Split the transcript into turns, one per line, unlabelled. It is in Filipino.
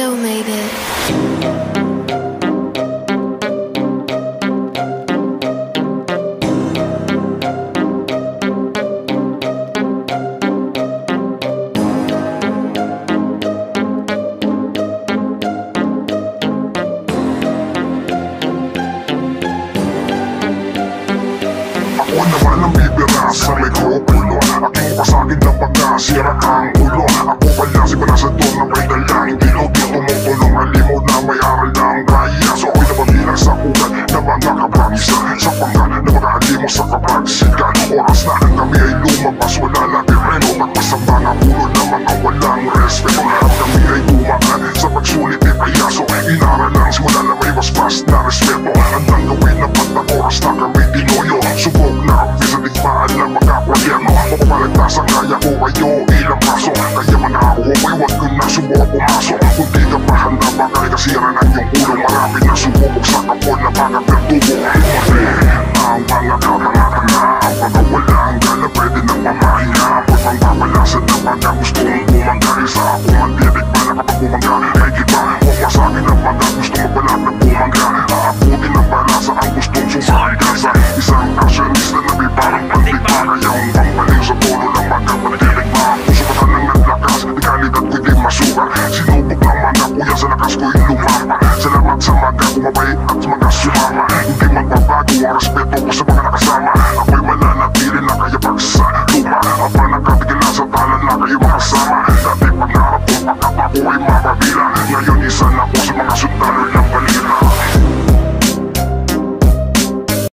Orlando made it.
Ako naman ang bibira sa mikropulo. Aking pasagin ng pagkasira ang ulo. Ako kaya si Panasador na may dalang dilo. Di tumutulong halimaw na may aral ng gaya. So ako'y napabilang sa ugat na mga kaprangisa. Sa pangga na mga halimaw sa kapagsikan. Oras na kami ay lumabas, wala na tereno. Pagpasang mga pulo na mga walang respeto. Lahat kami ay dumaan sa pagsulit ni Payaso. Inaralan simula na may waspas na respeto. Handang gawin na pagtag oras na kami dinoyo. Subok na kami sa digmaan ng mga kwalyano. Mapapalagtas ang kaya ko kayo ilang paso. Kaya man ako ay wag ko na subok pumasok. Kung di ka pa handa baka ikasiran ang iyong ulo. Marami na sububok sa kapon na mga pertubo. Mali ang mga katanga-tanga. Ang pagkawalang gana pwede nang pamahinga. Pag pangpapalasan ng mga gustong bumangga. Isa ako mandinig pa na kapag bumangga. Ay kita huwag masakin ang mga gusto mabalat na bumangga. Aabutin ang balasa ang gustong sumakasa. Isang arsyonista na may parang pantigma. Kayang pampaling sa tono ng mga pandinig. Pusukatan ng naglakas, di kalidad ko'y di masuka. Sinubok naman ako yan sa lakas ko'y